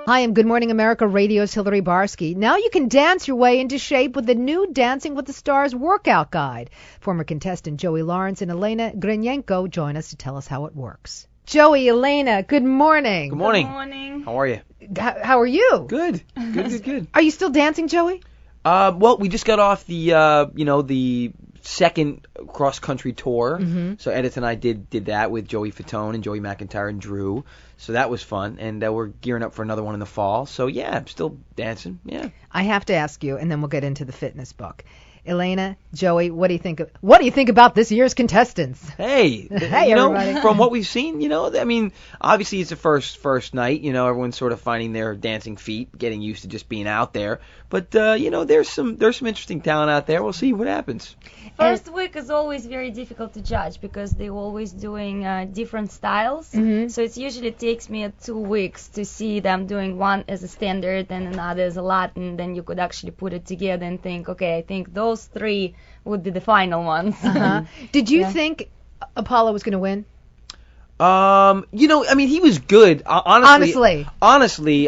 Hi, I'm Good Morning America Radio's Hillary Barsky. Now you can dance your way into shape with the new Dancing with the Stars workout guide. Former contestant Joey Lawrence and Elena Grinenko join us to tell us how it works. Joey, Elena, good morning. Good morning. Good morning. How are you? How are you? Good. Good. Are you still dancing, Joey? Well, we just got off the second cross-country tour. Mm-hmm. So Edith and I did that with Joey Fatone and Joey McIntyre and Drew. So that was fun, and we're gearing up for another one in the fall. So yeah, I'm still dancing. Yeah. I have to ask you, and then we'll get into the fitness book. Elena, Joey, what do you think about this year's contestants? Hey, Hey, everybody. From what we've seen, I mean, obviously it's the first night. Everyone's sort of finding their dancing feet, getting used to just being out there. But there's some interesting talent out there. We'll see what happens. First week is always very difficult to judge because they're always doing different styles. Mm-hmm. So it usually takes me 2 weeks to see them doing one as a standard and another as a Latin. Then you could actually put it together and think, okay, I think those 3 would be the final ones. Uh-huh. Did you think Apollo was going to win? I mean, he was good. Honestly,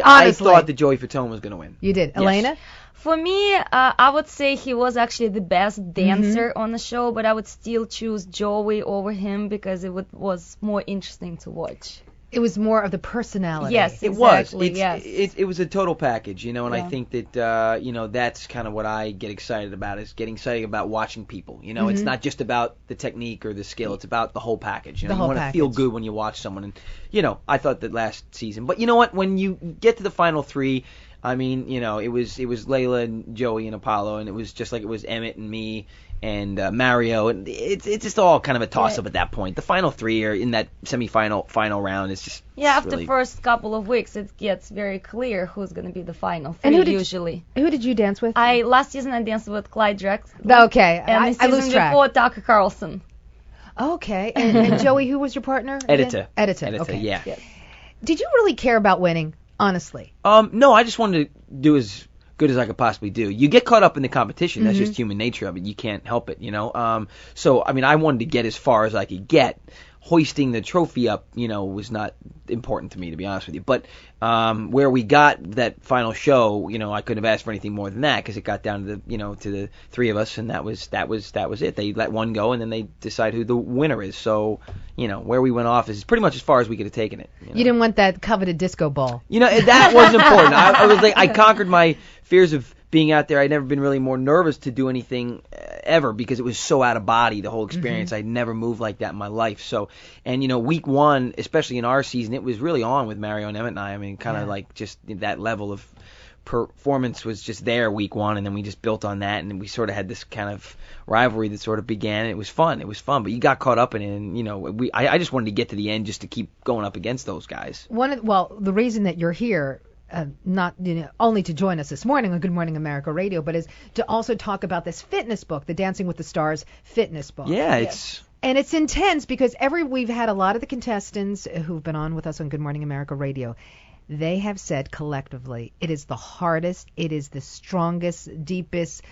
I thought that Joey Fatone was going to win. You did. Yes. Elena? For me, I would say he was actually the best dancer on the show, but I would still choose Joey over him because it was more interesting to watch. It was more of the personality. Yes, It was. exactly. Yes. It was a total package, and I Yeah. think that that's kind of what I get excited about, is getting excited about watching people. It's not just about the technique or the skill; it's about the whole package. The whole you want to feel package. good when you watch someone, and I thought that last season. But you know what? When you get to the final 3, I mean, it was Layla and Joey and Apollo, and it was just like it was Emmett and me and Mario, and it's just all kind of a toss-up at that point. The final 3 are in that final round. It's just After really... first couple of weeks, it gets very clear who's going to be the final 3 And who did usually. Who did you dance with? Last season I danced with Clyde Drexler. Okay, And the I lose season track. before Tucker Carlson. Okay, and Joey, who was your partner? Edita. Edita, okay. Yeah. Yes. Did you really care about winning, honestly? No, I just wanted to do as good as I could possibly do. You get caught up in the competition. That's just human nature of it. You can't help it, So, I mean, I wanted to get as far as I could get. Hoisting the trophy up, was not important to me, to be honest with you. But where we got that final show, I couldn't have asked for anything more than that, because it got down to the 3 of us, and that was it. They let one go, and then they decide who the winner is. So, where we went off is pretty much as far as we could have taken it. You didn't want that coveted disco ball. That was important. I was like, I conquered my fears of being out there. I'd never been really more nervous to do anything ever, because it was so out of body, the whole experience. I'd never moved like that in my life. So, and week 1, especially in our season, it was really on with Mario and Emmett and I. I mean, kind of like just that level of performance was just there week 1, and then we just built on that, and we sort of had this kind of rivalry that sort of began. It was fun, but you got caught up in it, and I just wanted to get to the end just to keep going up against those guys. The reason that you're here, not only to join us this morning on Good Morning America Radio, but is to also talk about this fitness book, the Dancing with the Stars fitness book. Yeah, it's... And it's intense because we've had a lot of the contestants who've been on with us on Good Morning America Radio. They have said collectively it is the hardest, it is the strongest, deepest,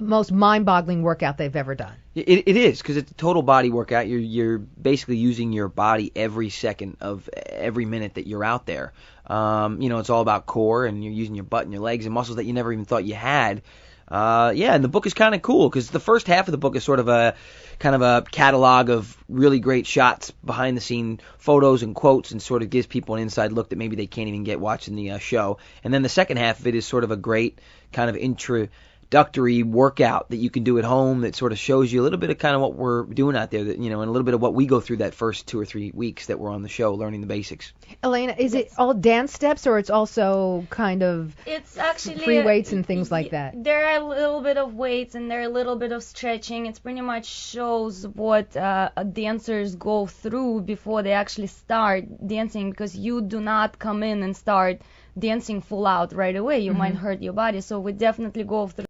most mind-boggling workout they've ever done. It is, because it's a total body workout. You're basically using your body every second of every minute that you're out there. It's all about core, and you're using your butt and your legs and muscles that you never even thought you had. And the book is kind of cool, because the first half of the book is sort of a kind of a catalog of really great shots, behind the scene photos and quotes, and sort of gives people an inside look that maybe they can't even get watching the show. And then the second half of it is sort of a great kind of introductory workout that you can do at home, that sort of shows you a little bit of kind of what we're doing out there, and a little bit of what we go through that first 2 or 3 weeks that we're on the show, learning the basics. Elena, is it all dance steps, or it's also kind of It's actually free weights and things like that? There are a little bit of weights and there are a little bit of stretching. It pretty much shows what dancers go through before they actually start dancing, because you do not come in and start dancing full out right away. You might hurt your body. So we definitely go through